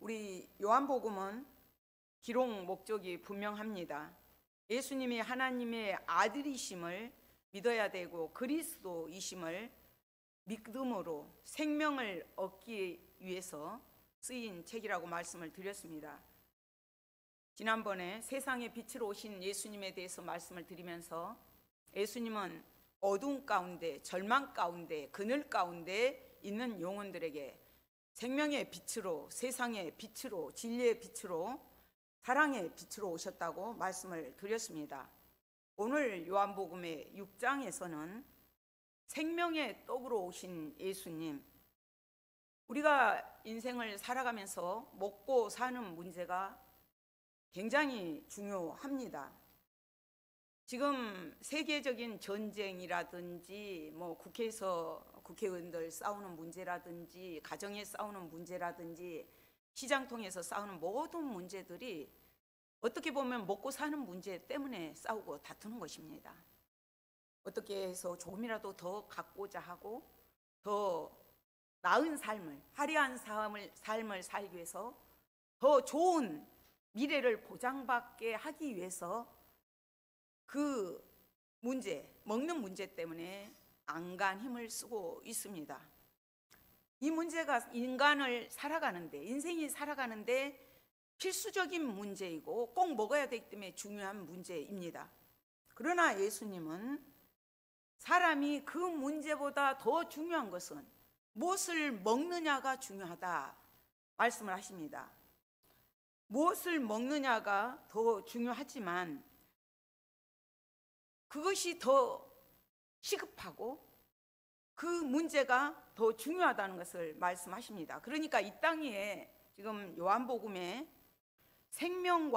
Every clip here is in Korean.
우리 요한복음은 기록 목적이 분명합니다. 예수님이 하나님의 아들이심을 믿어야 되고 그리스도이심을 믿음으로 생명을 얻기 위해서 쓰인 책이라고 말씀을 드렸습니다. 지난번에 세상의 빛으로 오신 예수님에 대해서 말씀을 드리면서 예수님은 어두운 가운데, 절망 가운데, 그늘 가운데 있는 영혼들에게 생명의 빛으로, 세상의 빛으로, 진리의 빛으로, 사랑의 빛으로 오셨다고 말씀을 드렸습니다. 오늘 요한복음의 6장에서는 생명의 떡으로 오신 예수님, 우리가 인생을 살아가면서 먹고 사는 문제가 굉장히 중요합니다. 지금 세계적인 전쟁이라든지 국회에서 국회의원들 싸우는 문제라든지 가정에 싸우는 문제라든지 시장 통해서 싸우는 모든 문제들이 어떻게 보면 먹고 사는 문제 때문에 싸우고 다투는 것입니다. 어떻게 해서 조금이라도 더 갖고자 하고 더 나은 삶을, 화려한 삶을 살기 위해서 더 좋은 미래를 보장받게 하기 위해서 그 문제, 먹는 문제 때문에 안간 힘을 쓰고 있습니다. 이 문제가 인간을 살아가는데, 인생이 살아가는데 필수적인 문제이고 꼭 먹어야 되기 때문에 중요한 문제입니다. 그러나 예수님은 사람이 그 문제보다 더 중요한 것은 무엇을 먹느냐가 중요하다 말씀을 하십니다. 무엇을 먹느냐가 더 중요하지만 그것이 더 시급하고 그 문제가 더 중요하다는 것을 말씀하십니다. 그러니까 이 땅 위에 지금 요한복음에 생명이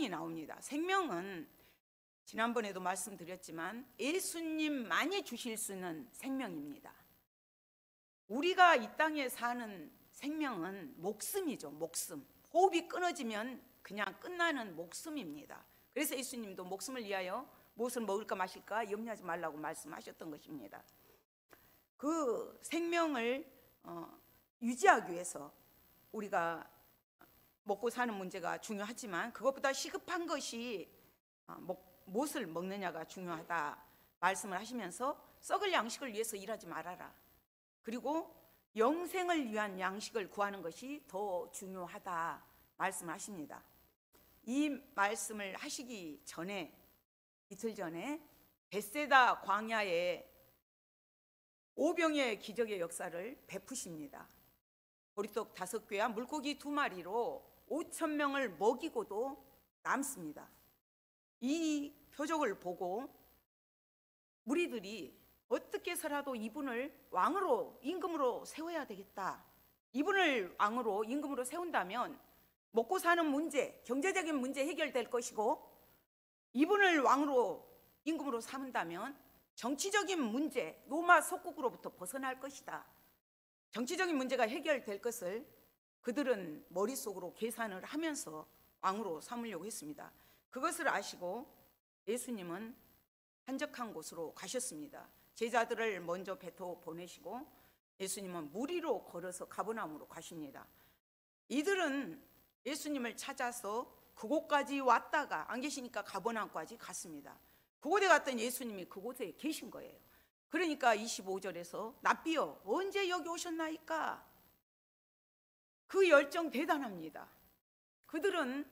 나옵니다. 생명은 지난번에도 말씀드렸지만 예수님만이 주실 수 있는 생명입니다. 우리가 이 땅에 사는 생명은 목숨이죠. 목숨. 호흡이 끊어지면 그냥 끝나는 목숨입니다. 그래서 예수님도 목숨을 위하여 무엇을 먹을까 마실까 염려하지 말라고 말씀하셨던 것입니다. 그 생명을 유지하기 위해서 우리가 먹고 사는 문제가 중요하지만 그것보다 시급한 것이 무엇을 먹느냐가 중요하다 말씀을 하시면서 썩을 양식을 위해서 일하지 말아라. 그리고 영생을 위한 양식을 구하는 것이 더 중요하다 말씀하십니다. 이 말씀을 하시기 전에 이틀 전에 벳세다 광야에 오병이의 기적의 역사를 베푸십니다. 보리떡 5개와 물고기 2마리로 5,000명을 먹이고도 남습니다. 이 표적을 보고 무리들이 어떻게 해서라도 이분을 왕으로, 임금으로 세워야 되겠다. 이분을 왕으로, 임금으로 세운다면 먹고 사는 문제, 경제적인 문제 해결될 것이고 이분을 왕으로, 임금으로 삼은다면 정치적인 문제, 로마 속국으로부터 벗어날 것이다. 정치적인 문제가 해결될 것을 그들은 머릿속으로 계산을 하면서 왕으로 삼으려고 했습니다. 그것을 아시고 예수님은 한적한 곳으로 가셨습니다. 제자들을 먼저 뱉어 보내시고 예수님은 무리로 걸어서 가버나움으로 가십니다. 이들은 예수님을 찾아서 그곳까지 왔다가 안 계시니까 가버나움까지 갔습니다. 그곳에 갔더니 예수님이 그곳에 계신 거예요. 그러니까 25절에서 랍비여 언제 여기 오셨나이까? 그 열정 대단합니다. 그들은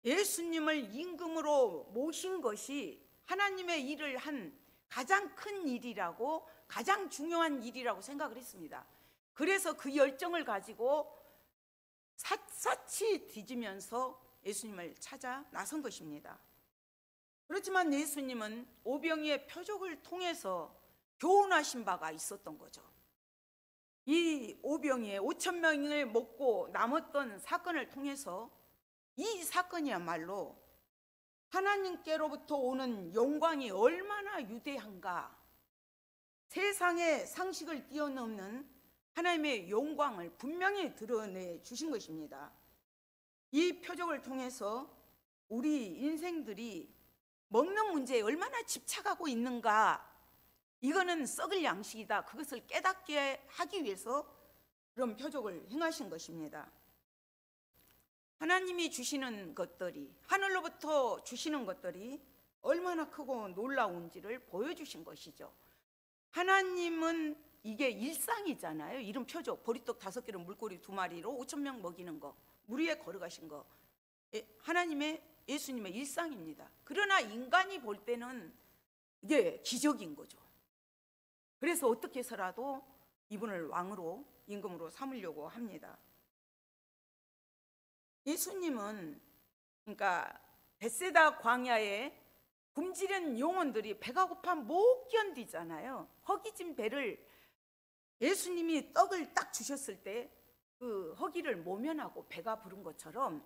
예수님을 임금으로 모신 것이 하나님의 일을 한 가장 큰 일이라고, 가장 중요한 일이라고 생각을 했습니다. 그래서 그 열정을 가지고 샅샅이 뒤지면서 예수님을 찾아 나선 것입니다. 그렇지만 예수님은 오병이의 표적을 통해서 교훈하신 바가 있었던 거죠. 이 오병이의 5,000명을 먹고 남았던 사건을 통해서 이 사건이야말로 하나님께로부터 오는 영광이 얼마나 유대한가, 세상의 상식을 뛰어넘는 하나님의 영광을 분명히 드러내 주신 것입니다. 이 표적을 통해서 우리 인생들이 먹는 문제에 얼마나 집착하고 있는가, 이거는 썩을 양식이다, 그것을 깨닫게 하기 위해서 그런 표적을 행하신 것입니다. 하나님이 주시는 것들이, 하늘로부터 주시는 것들이 얼마나 크고 놀라운지를 보여주신 것이죠. 하나님은 이게 일상이잖아요. 이런 표적, 보리떡 5개로 물고기 2마리로 5,000명 먹이는 거, 물 위에 걸어가신 거, 하나님의, 예수님의 일상입니다. 그러나 인간이 볼 때는 이게 기적인 거죠. 그래서 어떻게 해서라도 이분을 왕으로, 임금으로 삼으려고 합니다. 예수님은 그러니까 벳세다 광야에 굶주린 영혼들이 배가 고파 못 견디잖아요. 허기진 배를 예수님이 떡을 딱 주셨을 때 그 허기를 모면하고 배가 부른 것처럼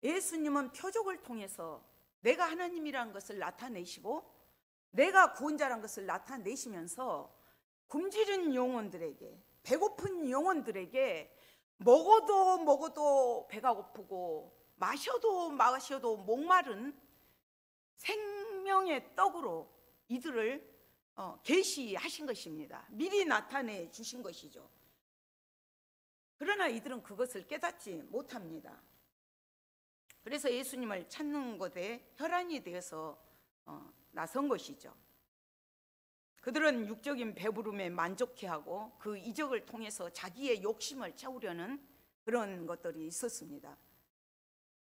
예수님은 표적을 통해서 내가 하나님이라는 것을 나타내시고 내가 구원자라는 것을 나타내시면서 굶주린 영혼들에게, 배고픈 영혼들에게 먹어도 배가 고프고 마셔도 목마른 생명의 떡으로 이들을 계시하신 것입니다. 미리 나타내 주신 것이죠. 그러나 이들은 그것을 깨닫지 못합니다. 그래서 예수님을 찾는 것에 혈안이 되어서 나선 것이죠. 그들은 육적인 배부름에 만족해하고 그 이적을 통해서 자기의 욕심을 채우려는 그런 것들이 있었습니다.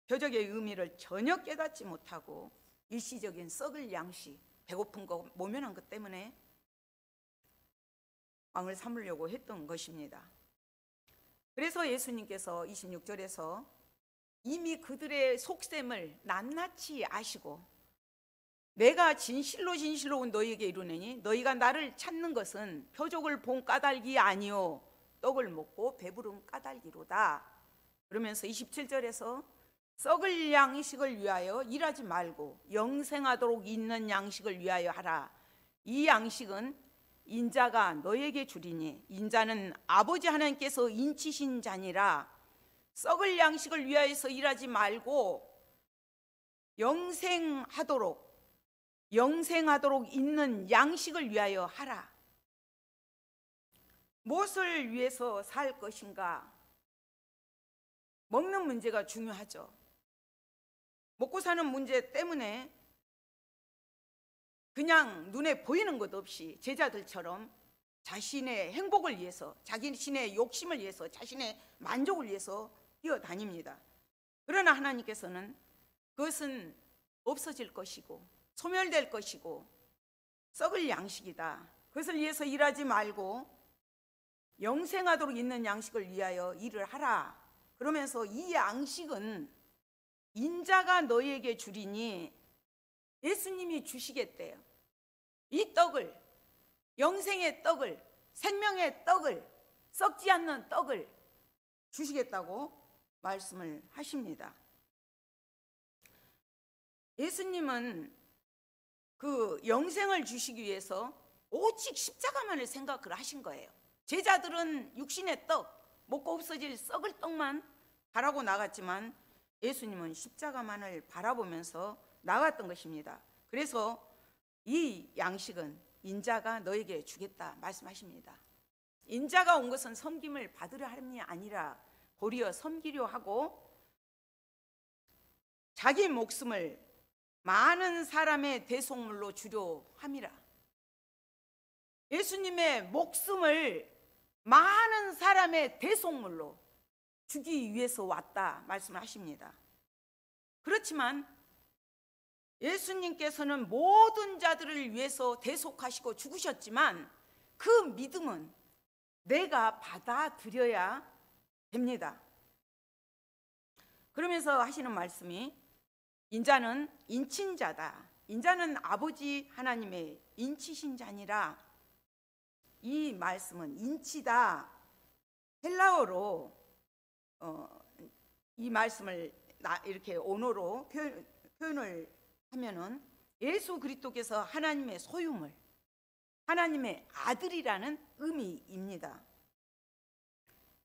표적의 의미를 전혀 깨닫지 못하고 일시적인 썩을 양식, 배고픈 거, 모면한 것 때문에 왕을 삼으려고 했던 것입니다. 그래서 예수님께서 26절에서 이미 그들의 속셈을 낱낱이 아시고 내가 진실로 너희에게 이르노니 너희가 나를 찾는 것은 표적을 본 까닭이 아니요 떡을 먹고 배부른 까닭이로다. 그러면서 27절에서 썩을 양식을 위하여 일하지 말고 영생하도록 있는 양식을 위하여 하라. 이 양식은 인자가 너에게 주리니 인자는 아버지 하나님께서 인치신 자니라. 썩을 양식을 위하여서 일하지 말고 영생하도록 있는 양식을 위하여 하라. 무엇을 위해서 살 것인가? 먹는 문제가 중요하죠. 먹고 사는 문제 때문에 그냥 눈에 보이는 것 없이 제자들처럼 자신의 행복을 위해서, 자신의 욕심을 위해서, 자신의 만족을 위해서 뛰어다닙니다. 그러나 하나님께서는 그것은 없어질 것이고 소멸될 것이고 썩을 양식이다. 그것을 위해서 일하지 말고 영생하도록 있는 양식을 위하여 일을 하라. 그러면서 이 양식은 인자가 너희에게 주리니 예수님이 주시겠대요. 이 떡을, 영생의 떡을, 생명의 떡을, 썩지 않는 떡을 주시겠다고 말씀을 하십니다. 예수님은 그 영생을 주시기 위해서 오직 십자가만을 생각을 하신 거예요. 제자들은 육신의 떡, 먹고 없어질 썩을 떡만 바라고 나갔지만 예수님은 십자가만을 바라보면서 나갔던 것입니다. 그래서 이 양식은 인자가 너에게 주겠다 말씀하십니다. 인자가 온 것은 섬김을 받으려 함이 아니라 도리어 섬기려 하고 자기 목숨을 많은 사람의 대속물로 주려 함이라. 예수님의 목숨을 많은 사람의 대속물로 주기 위해서 왔다 말씀을 하십니다. 그렇지만 예수님께서는 모든 자들을 위해서 대속하시고 죽으셨지만 그 믿음은 내가 받아들여야 됩니다. 그러면서 하시는 말씀이 인자는 인친 자다. 인자는 아버지 하나님의 인치신 자니라. 이 말씀은 인치다. 헬라어로 이 말씀을 이렇게 언어로 표현을 하면은 예수 그리스도께서 하나님의 소유물, 하나님의 아들이라는 의미입니다.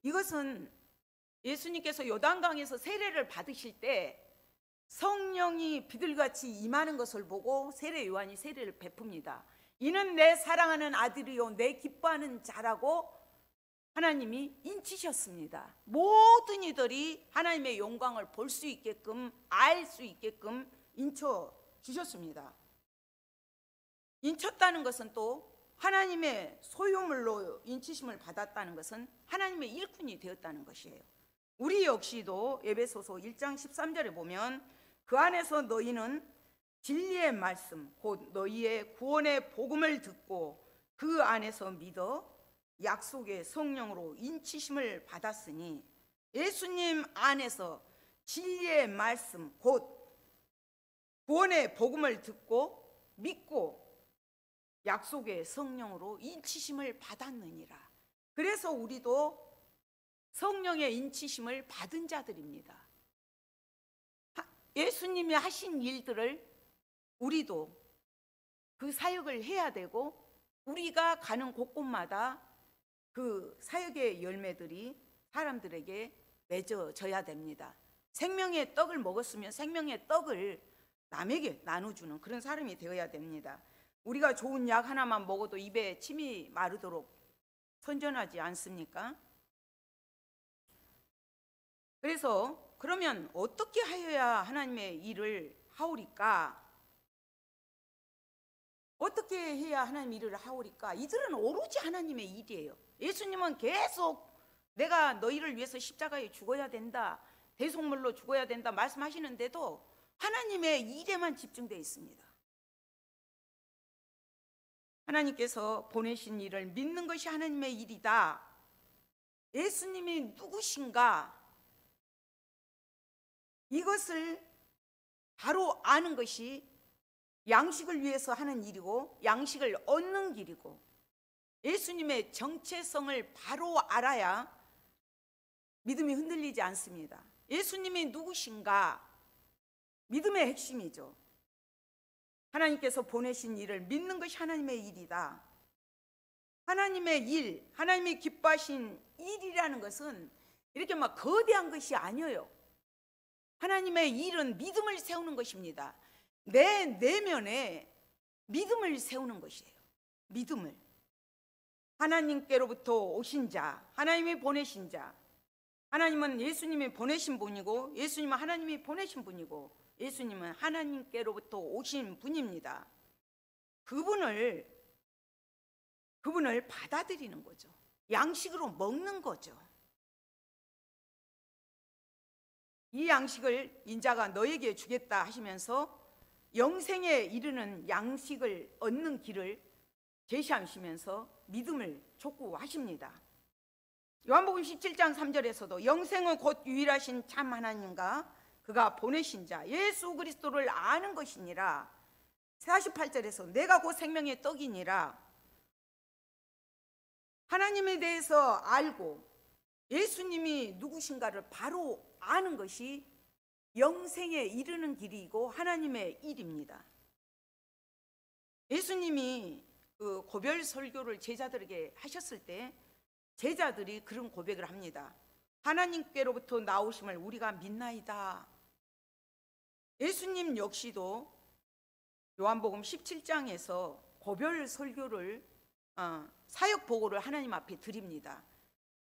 이것은 예수님께서 요단강에서 세례를 받으실 때 성령이 비둘기같이 임하는 것을 보고 세례 요한이 세례를 베풉니다. 이는 내 사랑하는 아들이요 내 기뻐하는 자라고 하나님이 인치셨습니다. 모든 이들이 하나님의 영광을 볼 수 있게끔, 알 수 있게끔 인쳐 주셨습니다. 인쳤다는 것은 또 하나님의 소유물로 인치심을 받았다는 것은 하나님의 일꾼이 되었다는 것이에요. 우리 역시도 에베소서 1장 13절에 보면 그 안에서 너희는 진리의 말씀 곧 너희의 구원의 복음을 듣고 그 안에서 믿어 약속의 성령으로 인치심을 받았으니, 예수님 안에서 진리의 말씀 곧 구원의 복음을 듣고 믿고 약속의 성령으로 인치심을 받았느니라. 그래서 우리도 성령의 인치심을 받은 자들입니다. 예수님이 하신 일들을 우리도 그 사역을 해야 되고, 우리가 가는 곳곳마다 그 사역의 열매들이 사람들에게 맺어져야 됩니다. 생명의 떡을 먹었으면 생명의 떡을 남에게 나눠주는 그런 사람이 되어야 됩니다. 우리가 좋은 약 하나만 먹어도 입에 침이 마르도록 선전하지 않습니까? 그래서 그러면 어떻게 하여야 하나님의 일을 하오리까? 어떻게 해야 하나님 일을 하오리까? 이들은 오로지 하나님의 일이에요. 예수님은 계속 내가 너희를 위해서 십자가에 죽어야 된다, 대속물로 죽어야 된다 말씀하시는데도 하나님의 일에만 집중되어 있습니다. 하나님께서 보내신 일을 믿는 것이 하나님의 일이다. 예수님이 누구신가? 이것을 바로 아는 것이 양식을 위해서 하는 일이고 양식을 얻는 길이고, 예수님의 정체성을 바로 알아야 믿음이 흔들리지 않습니다. 예수님이 누구신가? 믿음의 핵심이죠. 하나님께서 보내신 일을 믿는 것이 하나님의 일이다. 하나님의 일, 하나님이 기뻐하신 일이라는 것은 이렇게 막 거대한 것이 아니에요. 하나님의 일은 믿음을 세우는 것입니다. 내 내면에 믿음을 세우는 것이에요. 믿음을. 하나님께로부터 오신 자, 하나님이 보내신 자. 하나님은 예수님이 보내신 분이고, 예수님은 하나님이 보내신 분이고, 예수님은 하나님께로부터 오신 분입니다. 그분을 받아들이는 거죠. 양식으로 먹는 거죠. 이 양식을 인자가 너에게 주겠다 하시면서 영생에 이르는 양식을 얻는 길을 제시하시면서 믿음을 촉구하십니다. 요한복음 17장 3절에서도 영생은 곧 유일하신 참 하나님과 그가 보내신 자 예수 그리스도를 아는 것이니라. 48절에서 내가 곧 생명의 떡이니라. 하나님에 대해서 알고 예수님이 누구신가를 바로 아는 것이 영생에 이르는 길이고 하나님의 일입니다. 예수님이 그 고별 설교를 제자들에게 하셨을 때 제자들이 그런 고백을 합니다. 하나님께로부터 나오심을 우리가 믿나이다. 예수님 역시도 요한복음 17장에서 고별 설교를 사역 보고를 하나님 앞에 드립니다.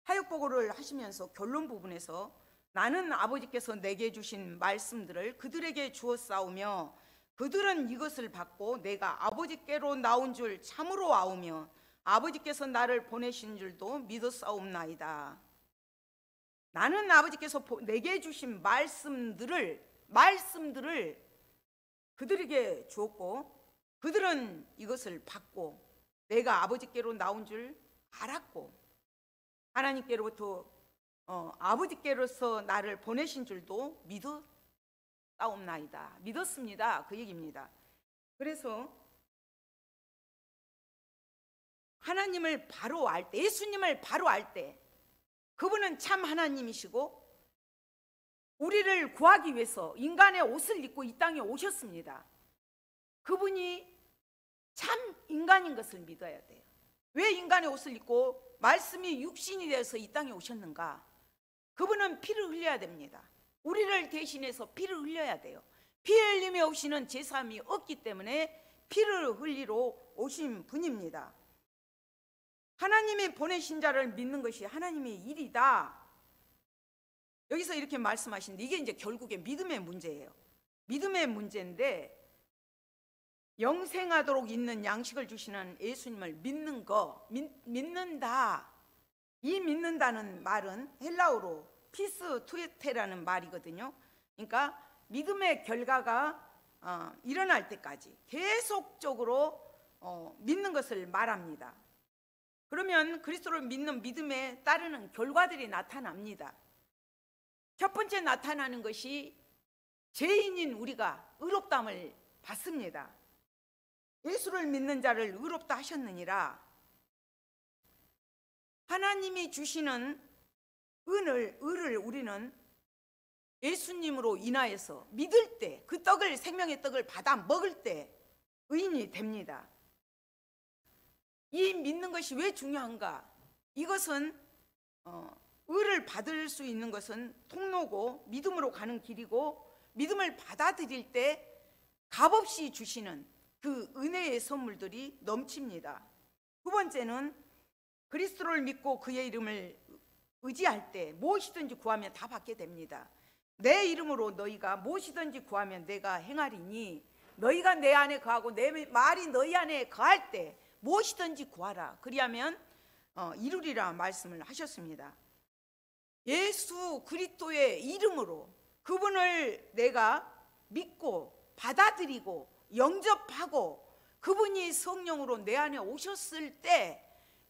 사역 보고를 하시면서 결론 부분에서 나는 아버지께서 내게 주신 말씀들을 그들에게 주었사오며 그들은 이것을 받고 내가 아버지께로 나온 줄 참으로 아오며 아버지께서 나를 보내신 줄도 믿었사옵나이다. 나는 아버지께서 내게 주신 말씀들을 그들에게 주었고 그들은 이것을 받고 내가 아버지께로 나온 줄 알았고 하나님께로부터 아버지께로서 나를 보내신 줄도 믿었사옵나이다. 믿었습니다. 그 얘기입니다. 그래서 하나님을 바로 알 때, 예수님을 바로 알 때 그분은 참 하나님이시고 우리를 구하기 위해서 인간의 옷을 입고 이 땅에 오셨습니다. 그분이 참 인간인 것을 믿어야 돼요. 왜 인간의 옷을 입고 말씀이 육신이 되어서 이 땅에 오셨는가? 그분은 피를 흘려야 됩니다. 우리를 대신해서 피를 흘려야 돼요. 피 흘림이 없이는 제사함이 없기 때문에 피를 흘리러 오신 분입니다. 하나님이 보내신 자를 믿는 것이 하나님의 일이다. 여기서 이렇게 말씀하시는데 이게 이제 결국에 믿음의 문제예요. 믿음의 문제인데 영생하도록 있는 양식을 주시는 예수님을 믿는 거, 믿는다. 이 믿는다는 말은 헬라어로 피스 투에테라는 말이거든요. 그러니까 믿음의 결과가 일어날 때까지 계속적으로 믿는 것을 말합니다. 그러면 그리스도를 믿는 믿음에 따르는 결과들이 나타납니다. 첫 번째 나타나는 것이 죄인인 우리가 의롭다함을 받습니다. 예수를 믿는 자를 의롭다 하셨느니라. 하나님이 주시는 의를 우리는 예수님으로 인하여서 믿을 때, 그 떡을, 생명의 떡을 받아 먹을 때 의인이 됩니다. 이 믿는 것이 왜 중요한가? 이것은 의를 받을 수 있는 것은 통로고 믿음으로 가는 길이고, 믿음을 받아들일 때 값없이 주시는 그 은혜의 선물들이 넘칩니다. 두 번째는 그리스도를 믿고 그의 이름을 의지할 때 무엇이든지 구하면 다 받게 됩니다. 내 이름으로 너희가 무엇이든지 구하면 내가 행하리니, 너희가 내 안에 거하고 내 말이 너희 안에 거할 때 무엇이든지 구하라. 그리하면 이루리라 말씀을 하셨습니다. 예수 그리스도의 이름으로 그분을 내가 믿고 받아들이고 영접하고 그분이 성령으로 내 안에 오셨을 때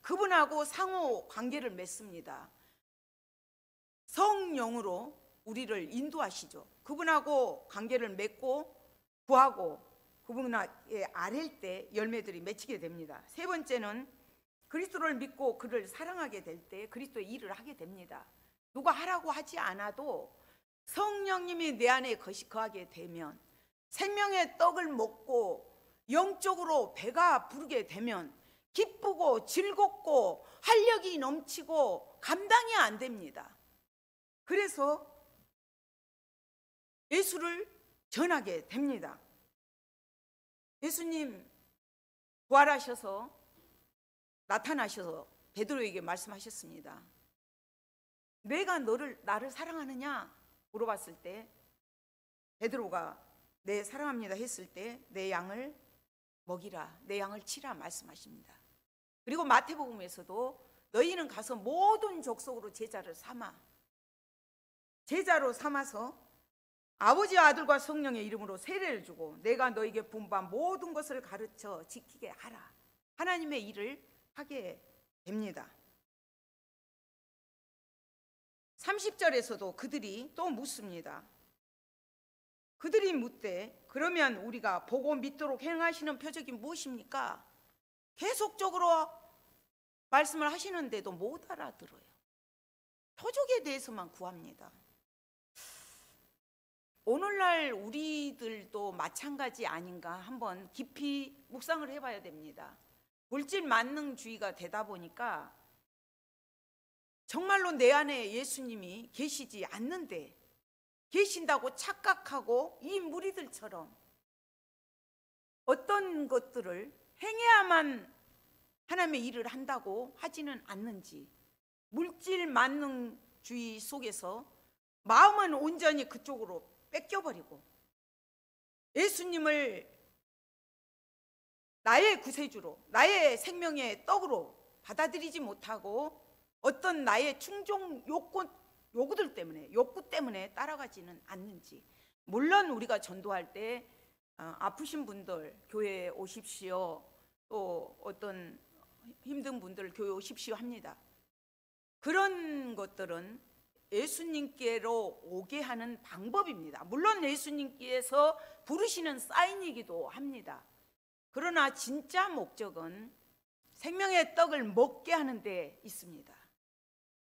그분하고 상호 관계를 맺습니다. 성령으로 우리를 인도하시죠. 그분하고 관계를 맺고 구하고 그분의 아랠 때 열매들이 맺히게 됩니다. 세 번째는 그리스도를 믿고 그를 사랑하게 될 때 그리스도의 일을 하게 됩니다. 누가 하라고 하지 않아도 성령님이 내 안에 거하게 되면, 생명의 떡을 먹고 영적으로 배가 부르게 되면 기쁘고 즐겁고 활력이 넘치고 감당이 안 됩니다. 그래서 예수를 전하게 됩니다. 예수님 부활하셔서 나타나셔서 베드로에게 말씀하셨습니다. 내가 나를 사랑하느냐 물어봤을 때 베드로가 네 사랑합니다 했을 때 내 양을 먹이라, 내 양을 치라 말씀하십니다. 그리고 마태복음에서도 너희는 가서 모든 족속으로 제자로 삼아서 아버지와 아들과 성령의 이름으로 세례를 주고 내가 너에게 분부한 모든 것을 가르쳐 지키게 하라. 하나님의 일을 하게 됩니다. 30절에서도 그들이 또 묻습니다. 그들이 묻되 그러면 우리가 보고 믿도록 행하시는 표적이 무엇입니까? 계속적으로 말씀을 하시는데도 못 알아들어요. 표적에 대해서만 구합니다. 오늘날 우리들도 마찬가지 아닌가 한번 깊이 묵상을 해봐야 됩니다. 물질 만능주의가 되다 보니까 정말로 내 안에 예수님이 계시지 않는데 계신다고 착각하고 이 무리들처럼 어떤 것들을 행해야만 하나님의 일을 한다고 하지는 않는지, 물질 만능주의 속에서 마음은 온전히 그쪽으로 뺏겨버리고 예수님을 나의 구세주로, 나의 생명의 떡으로 받아들이지 못하고 어떤 나의 충동 욕구 때문에 따라가지는 않는지. 물론 우리가 전도할 때 아프신 분들 교회에 오십시오, 또 어떤 힘든 분들 교회에 오십시오 합니다. 그런 것들은 예수님께로 오게 하는 방법입니다. 물론 예수님께서 부르시는 사인이기도 합니다. 그러나 진짜 목적은 생명의 떡을 먹게 하는 데 있습니다.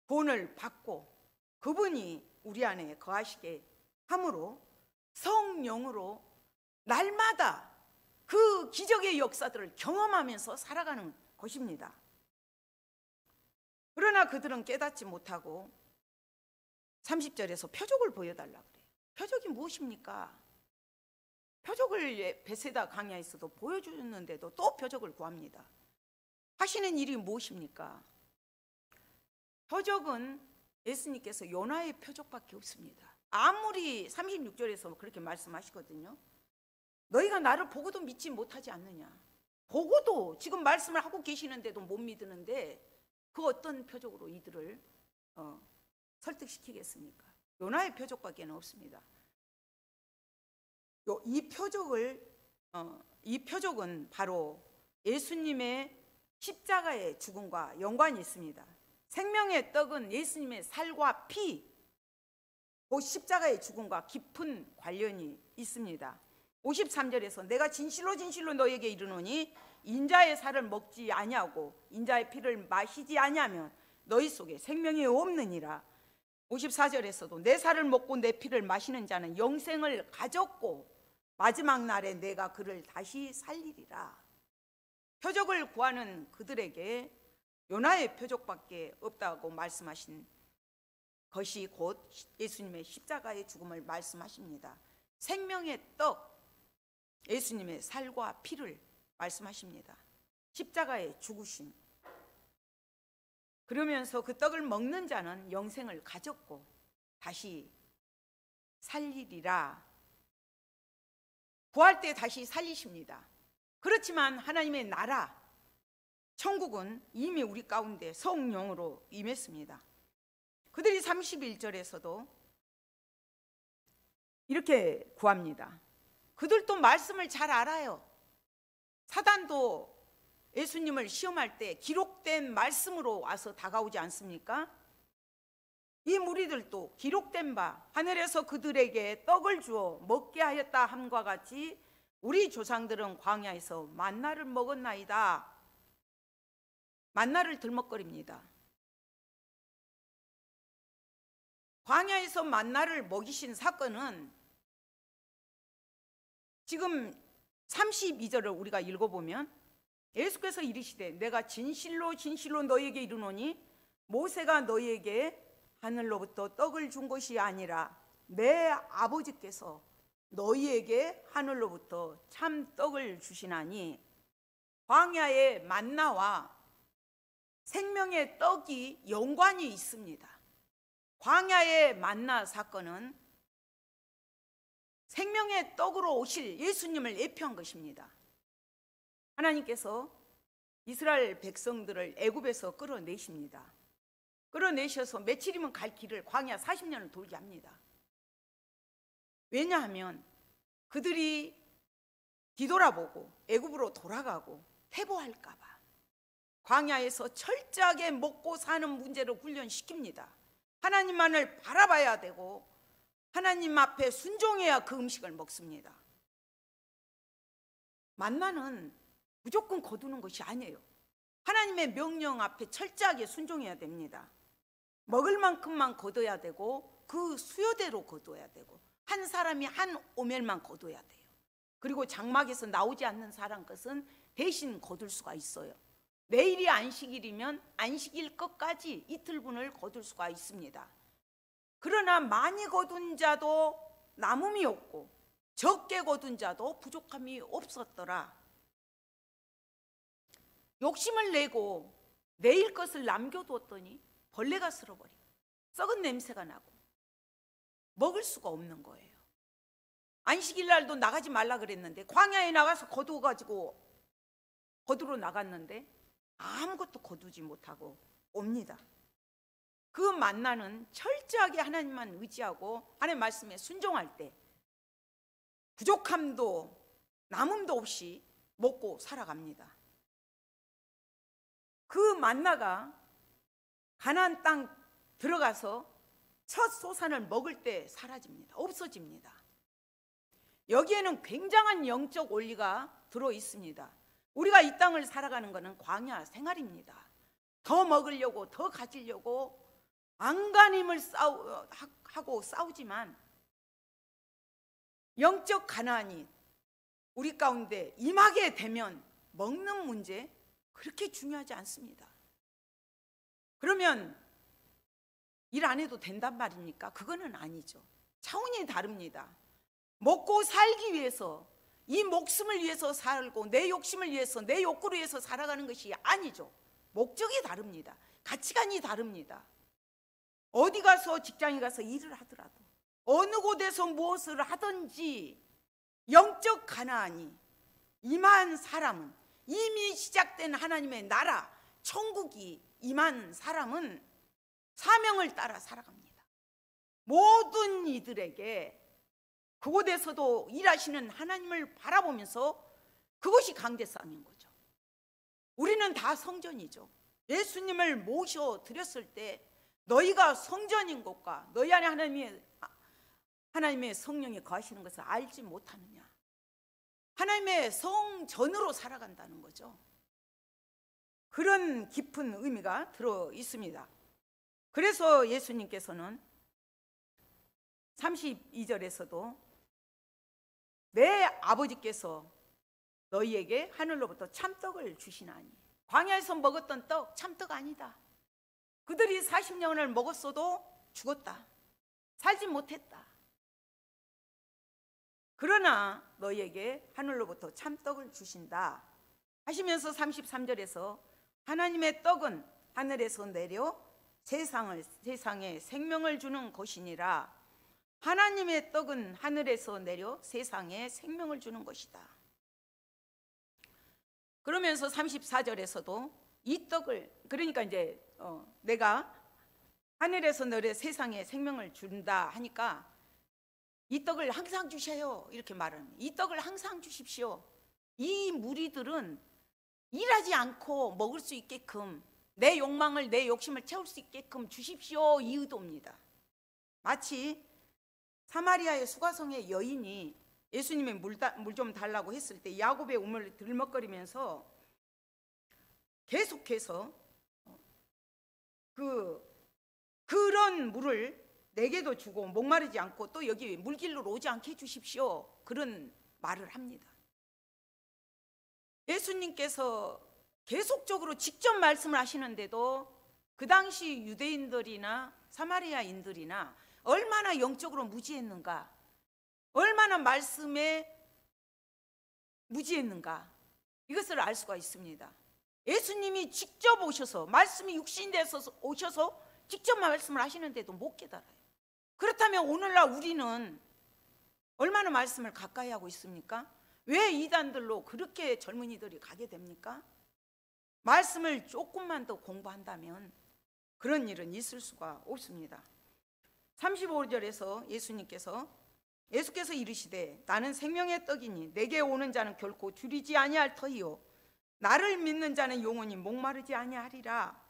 구원을 받고 그분이 우리 안에 거하시게 함으로 성령으로 날마다 그 기적의 역사들을 경험하면서 살아가는 것입니다. 그러나 그들은 깨닫지 못하고 30절에서 표적을 보여달라 그래요. 표적이 무엇입니까? 표적을 베세다 강야에서도 보여주는데도 또 표적을 구합니다. 하시는 일이 무엇입니까? 표적은 예수님께서 요나의 표적밖에 없습니다. 아무리 36절에서 그렇게 말씀하시거든요. 너희가 나를 보고도 믿지 못하지 않느냐. 보고도 지금 말씀을 하고 계시는데도 못 믿으는데 그 어떤 표적으로 이들을 설득시키겠습니까? 요나의 표적밖에 없습니다. 이 표적은 바로 예수님의 십자가의 죽음과 연관이 있습니다. 생명의 떡은 예수님의 살과 피, 그 십자가의 죽음과 깊은 관련이 있습니다. 53절에서 내가 진실로 진실로 너에게 이르노니 인자의 살을 먹지 아니하고 인자의 피를 마시지 아니하면 너희 속에 생명이 없느니라. 54절에서도 내 살을 먹고 내 피를 마시는 자는 영생을 가졌고 마지막 날에 내가 그를 다시 살리리라. 표적을 구하는 그들에게 요나의 표적밖에 없다고 말씀하신 것이 곧 예수님의 십자가의 죽음을 말씀하십니다. 생명의 떡, 예수님의 살과 피를 말씀하십니다. 십자가의 죽으심. 그러면서 그 떡을 먹는 자는 영생을 가졌고 다시 살리리라. 구할 때 다시 살리십니다. 그렇지만 하나님의 나라, 천국은 이미 우리 가운데 성령으로 임했습니다. 그들이 31절에서도 이렇게 구합니다. 그들도 말씀을 잘 알아요. 사단도 예수님을 시험할 때 기록된 말씀으로 와서 다가오지 않습니까? 이 무리들도 기록된 바 하늘에서 그들에게 떡을 주어 먹게 하였다 함과 같이 우리 조상들은 광야에서 만나를 먹었나이다. 만나를 들먹거립니다. 광야에서 만나를 먹이신 사건은 지금 32절을 우리가 읽어보면 예수께서 이르시되 내가 진실로 진실로 너희에게 이르노니 모세가 너희에게 하늘로부터 떡을 준 것이 아니라 내 아버지께서 너희에게 하늘로부터 참 떡을 주시나니. 광야의 만나와 생명의 떡이 연관이 있습니다. 광야의 만나 사건은 생명의 떡으로 오실 예수님을 예표한 것입니다. 하나님께서 이스라엘 백성들을 애굽에서 끌어내십니다. 끌어내셔서 며칠이면 갈 길을 광야 40년을 돌게 합니다. 왜냐하면 그들이 뒤돌아보고 애굽으로 돌아가고 퇴보할까 봐 광야에서 철저하게 먹고 사는 문제를 훈련시킵니다. 하나님만을 바라봐야 되고 하나님 앞에 순종해야 그 음식을 먹습니다. 만나는 무조건 거두는 것이 아니에요. 하나님의 명령 앞에 철저하게 순종해야 됩니다. 먹을 만큼만 거둬야 되고 그 수요대로 거둬야 되고 한 사람이 한 오멜만 거둬야 돼요. 그리고 장막에서 나오지 않는 사람 것은 대신 거둘 수가 있어요. 내일이 안식일이면 안식일 것까지 이틀분을 거둘 수가 있습니다. 그러나 많이 거둔 자도 남음이 없고 적게 거둔 자도 부족함이 없었더라. 욕심을 내고 내일 것을 남겨두었더니 벌레가 쓸어버리고 썩은 냄새가 나고 먹을 수가 없는 거예요. 안식일 날도 나가지 말라 그랬는데 광야에 나가서 거두러 나갔는데 아무것도 거두지 못하고 옵니다. 그 만나는 철저하게 하나님만 의지하고 하나님 말씀에 순종할 때 부족함도 남음도 없이 먹고 살아갑니다. 그 만나가 가나안 땅 들어가서 첫 소산을 먹을 때 사라집니다. 없어집니다. 여기에는 굉장한 영적 원리가 들어 있습니다. 우리가 이 땅을 살아가는 것은 광야 생활입니다. 더 먹으려고 더 가지려고 안간힘을 하고 싸우지만 영적 가나안이 우리 가운데 임하게 되면 먹는 문제 그렇게 중요하지 않습니다. 그러면 일 안 해도 된단 말입니까? 그거는 아니죠. 차원이 다릅니다. 먹고 살기 위해서 이 목숨을 위해서 살고 내 욕심을 위해서, 내 욕구를 위해서 살아가는 것이 아니죠. 목적이 다릅니다. 가치관이 다릅니다. 어디 가서, 직장에 가서 일을 하더라도, 어느 곳에서 무엇을 하든지 영적 가나안이 임한 사람은, 이미 시작된 하나님의 나라, 천국이 임한 사람은 사명을 따라 살아갑니다. 모든 이들에게 그곳에서도 일하시는 하나님을 바라보면서 그것이 강제성인 거죠. 우리는 다 성전이죠. 예수님을 모셔 드렸을 때 너희가 성전인 것과 너희 안에 하나님의 성령이 거하시는 것을 알지 못하느냐. 하나님의 성전으로 살아간다는 거죠. 그런 깊은 의미가 들어 있습니다. 그래서 예수님께서는 32절에서도 내 아버지께서 너희에게 하늘로부터 참떡을 주시나니, 광야에서 먹었던 떡 참떡 아니다. 그들이 40년을 먹었어도 죽었다. 살지 못했다. 그러나 너희에게 하늘로부터 참떡을 주신다 하시면서 33절에서 하나님의 떡은 하늘에서 내려 세상에 생명을 주는 것이니라. 하나님의 떡은 하늘에서 내려 세상에 생명을 주는 것이다. 그러면서 34절에서도 이 떡을, 그러니까 이제 내가 하늘에서 내려 세상에 생명을 준다 하니까 이 떡을 항상 주셔요 이렇게 말합니다. 이 떡을 항상 주십시오. 이 무리들은 일하지 않고 먹을 수 있게끔, 내 욕망을, 내 욕심을 채울 수 있게끔 주십시오, 이 의도입니다. 마치 사마리아의 수가성의 여인이 예수님의 물 좀 달라고 했을 때 야곱의 우물을 들먹거리면서 계속해서 그런 물을 내게도 주고 목마르지 않고 또 여기 물길로 오지 않게 해주십시오, 그런 말을 합니다. 예수님께서 계속적으로 직접 말씀을 하시는데도 그 당시 유대인들이나 사마리아인들이나 얼마나 영적으로 무지했는가, 얼마나 말씀에 무지했는가, 이것을 알 수가 있습니다. 예수님이 직접 오셔서, 말씀이 육신돼서 오셔서 직접 말씀을 하시는데도 못 깨달아요. 그렇다면 오늘날 우리는 얼마나 말씀을 가까이 하고 있습니까? 왜 이단들로 그렇게 젊은이들이 가게 됩니까? 말씀을 조금만 더 공부한다면 그런 일은 있을 수가 없습니다. 35절에서 예수께서 이르시되 나는 생명의 떡이니 내게 오는 자는 결코 줄이지 아니할 터이요 나를 믿는 자는 영원히 목마르지 아니하리라.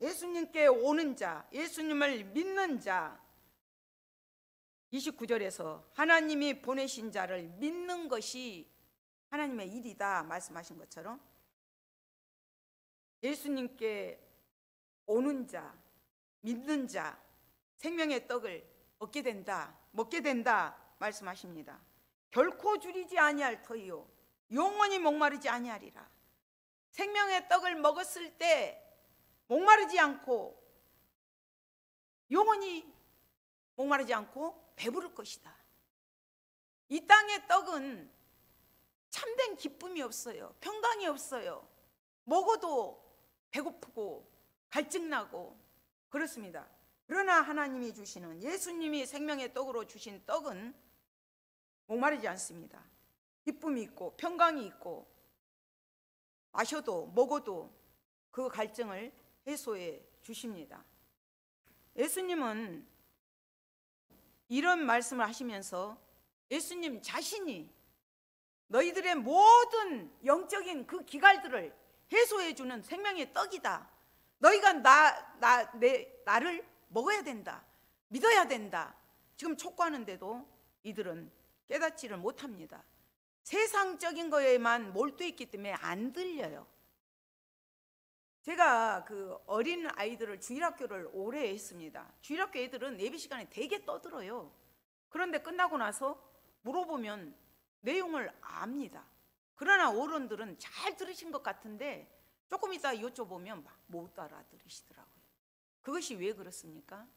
예수님께 오는 자, 예수님을 믿는 자, 29절에서 하나님이 보내신 자를 믿는 것이 하나님의 일이다 말씀하신 것처럼 예수님께 오는 자, 믿는 자, 생명의 떡을 얻게 된다, 먹게 된다 말씀하십니다. 결코 줄이지 아니할 터이요 영원히 목마르지 아니하리라. 생명의 떡을 먹었을 때 목마르지 않고, 영원히 목마르지 않고 배부를 것이다. 이 땅의 떡은 참된 기쁨이 없어요. 평강이 없어요. 먹어도 배고프고 갈증나고 그렇습니다. 그러나 하나님이 주시는, 예수님이 생명의 떡으로 주신 떡은 목마르지 않습니다. 기쁨이 있고 평강이 있고, 마셔도 먹어도 그 갈증을 해소해 주십니다. 예수님은 이런 말씀을 하시면서 예수님 자신이 너희들의 모든 영적인 그 기갈들을 해소해 주는 생명의 떡이다. 너희가 나를 먹어야 된다, 믿어야 된다. 지금 촉구하는데도 이들은 깨닫지를 못합니다. 세상적인 거에만 몰두해 있기 때문에 안 들려요. 제가 그 어린 아이들을 주일학교를 오래 했습니다. 주일학교 애들은 예배 시간에 되게 떠들어요. 그런데 끝나고 나서 물어보면 내용을 압니다. 그러나 어른들은 잘 들으신 것 같은데 조금 이따 여쭤보면 막 못 알아들으시더라고요. 그것이 왜 그렇습니까?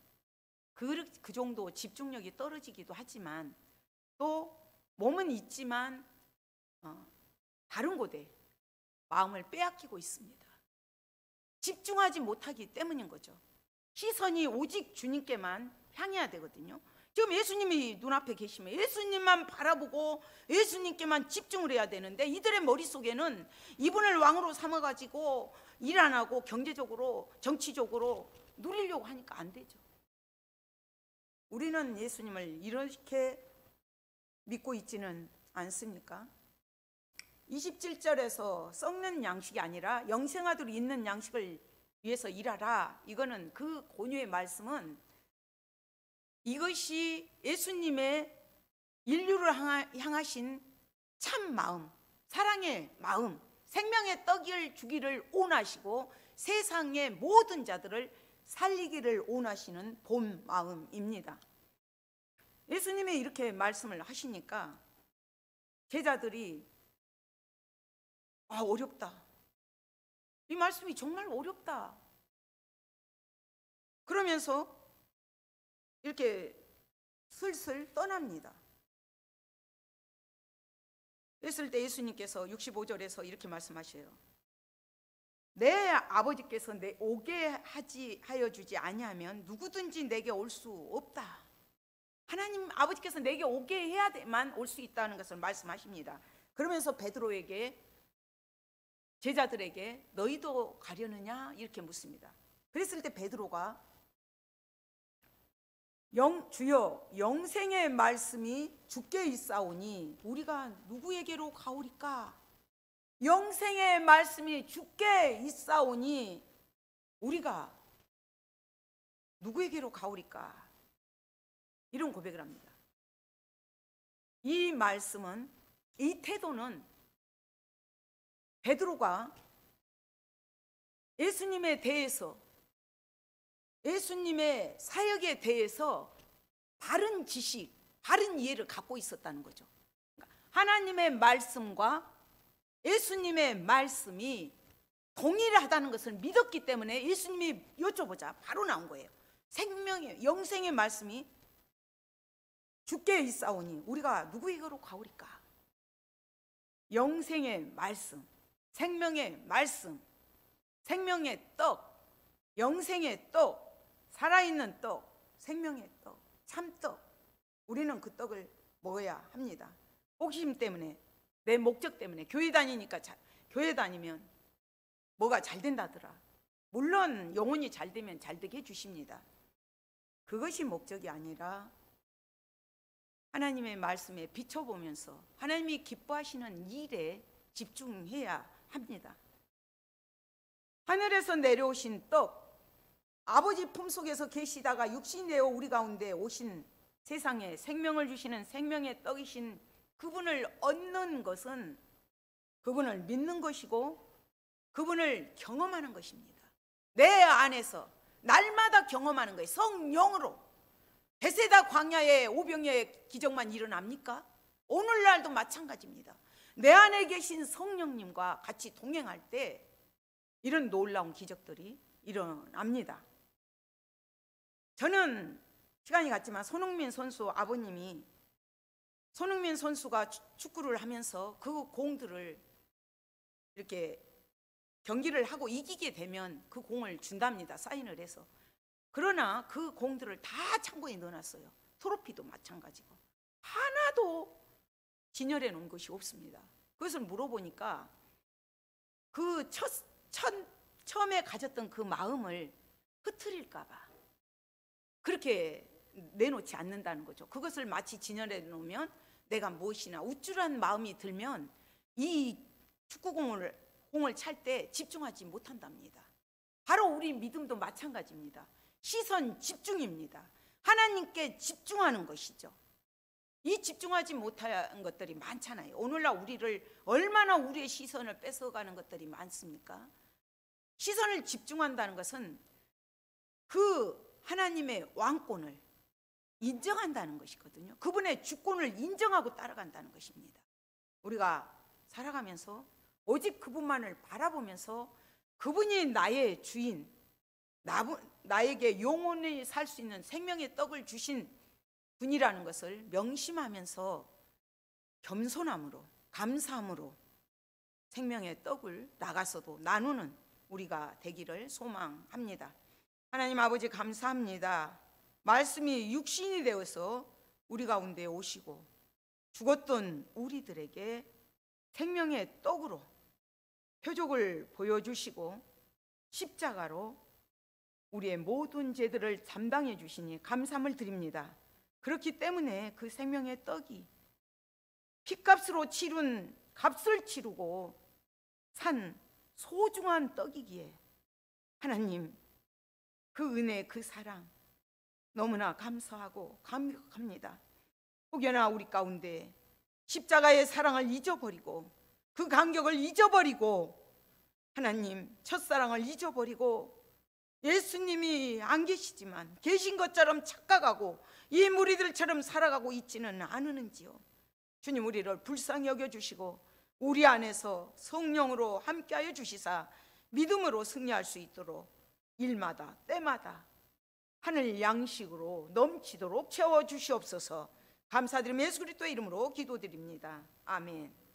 그 정도 집중력이 떨어지기도 하지만 또 몸은 있지만 다른 곳에 마음을 빼앗기고 있습니다. 집중하지 못하기 때문인 거죠. 시선이 오직 주님께만 향해야 되거든요. 지금 예수님이 눈앞에 계시면 예수님만 바라보고 예수님께만 집중을 해야 되는데, 이들의 머릿속에는 이분을 왕으로 삼아가지고 일 안 하고 경제적으로 정치적으로 누리려고 하니까 안 되죠. 우리는 예수님을 이렇게 믿고 있지는 않습니까? 27절에서 썩는 양식이 아니라 영생하도록 있는 양식을 위해서 일하라. 이거는 그 권유의 말씀은 이것이 예수님의 인류를 향하신 참 마음, 사랑의 마음, 생명의 떡을 주기를 원하시고 세상의 모든 자들을 살리기를 원하시는 본 마음입니다. 예수님이 이렇게 말씀을 하시니까 제자들이 어렵다. 이 말씀이 정말 어렵다. 그러면서 이렇게 슬슬 떠납니다. 그랬을 때 예수님께서 65절에서 이렇게 말씀하셔요. 내 아버지께서 내 오게 하여 주지 아니하면 누구든지 내게 올 수 없다. 하나님 아버지께서 내게 오게 해야만 올 수 있다는 것을 말씀하십니다. 그러면서 베드로에게, 제자들에게 너희도 가려느냐 이렇게 묻습니다. 그랬을 때 베드로가 주여 영생의 말씀이 주께 있사오니 우리가 누구에게로 가오리까? 영생의 말씀이 주께 있사오니 우리가 누구에게로 가오리까? 이런 고백을 합니다. 이 말씀은, 이 태도는 베드로가 예수님에 대해서, 예수님의 사역에 대해서 바른 지식, 바른 이해를 갖고 있었다는 거죠. 하나님의 말씀과 예수님의 말씀이 동일하다는 것을 믿었기 때문에 예수님이 여쭤보자 바로 나온 거예요. 생명의, 영생의 말씀이 주께 있사오니 우리가 누구에게로 가오리까? 영생의 말씀, 생명의 말씀, 생명의 떡, 영생의 떡, 살아있는 떡, 생명의 떡, 참떡. 우리는 그 떡을 먹어야 합니다. 호기심 때문에, 내 목적 때문에, 교회 다니니까 교회 다니면 뭐가 잘 된다더라. 물론 영혼이 잘 되면 잘 되게 해주십니다. 그것이 목적이 아니라 하나님의 말씀에 비춰보면서 하나님이 기뻐하시는 일에 집중해야 합니다. 하늘에서 내려오신 떡, 아버지 품속에서 계시다가 육신이 되어 우리 가운데 오신, 세상에 생명을 주시는 생명의 떡이신 그분을 얻는 것은 그분을 믿는 것이고 그분을 경험하는 것입니다. 내 안에서 날마다 경험하는 거예요. 성령으로. 베세다 광야의 오병이어의 기적만 일어납니까? 오늘날도 마찬가지입니다. 내 안에 계신 성령님과 같이 동행할 때 이런 놀라운 기적들이 일어납니다. 저는 시간이 갔지만 손흥민 선수 아버님이, 손흥민 선수가 축구를 하면서 그 공들을 이렇게 경기를 하고 이기게 되면 그 공을 준답니다. 사인을 해서. 그러나 그 공들을 다 창고에 넣어놨어요. 트로피도 마찬가지고 하나도 진열해 놓은 것이 없습니다. 그것을 물어보니까 그 처음에 가졌던 그 마음을 흐트릴까 봐 그렇게 내놓지 않는다는 거죠. 그것을 마치 진열해 놓으면 내가 무엇이나 우쭐한 마음이 들면 이 축구공을 찰 때 집중하지 못한답니다. 바로 우리 믿음도 마찬가지입니다. 시선 집중입니다. 하나님께 집중하는 것이죠. 이 집중하지 못한 것들이 많잖아요. 오늘날 우리를 얼마나 우리의 시선을 뺏어가는 것들이 많습니까? 시선을 집중한다는 것은 그 하나님의 왕권을 인정한다는 것이거든요. 그분의 주권을 인정하고 따라간다는 것입니다. 우리가 살아가면서 오직 그분만을 바라보면서 그분이 나의 주인, 나에게 영원히 살 수 있는 생명의 떡을 주신 분이라는 것을 명심하면서 겸손함으로 감사함으로 생명의 떡을 나가서도 나누는 우리가 되기를 소망합니다. 하나님 아버지 감사합니다. 말씀이 육신이 되어서 우리 가운데 오시고 죽었던 우리들에게 생명의 떡으로 표적을 보여주시고 십자가로 우리의 모든 죄들을 담당해 주시니 감사함을 드립니다. 그렇기 때문에 그 생명의 떡이 핏값으로 치른 값을 치르고 산 소중한 떡이기에 하나님 그 은혜 그 사랑 너무나 감사하고 감격합니다. 혹여나 우리 가운데 십자가의 사랑을 잊어버리고 그 감격을 잊어버리고 하나님 첫사랑을 잊어버리고 예수님이 안 계시지만 계신 것처럼 착각하고 이 무리들처럼 살아가고 있지는 않으는지요. 주님 우리를 불쌍히 여겨주시고 우리 안에서 성령으로 함께하여 주시사 믿음으로 승리할 수 있도록 일마다 때마다 하늘 양식으로 넘치도록 채워주시옵소서. 감사드리며 예수 그리스도의 이름으로 기도드립니다. 아멘.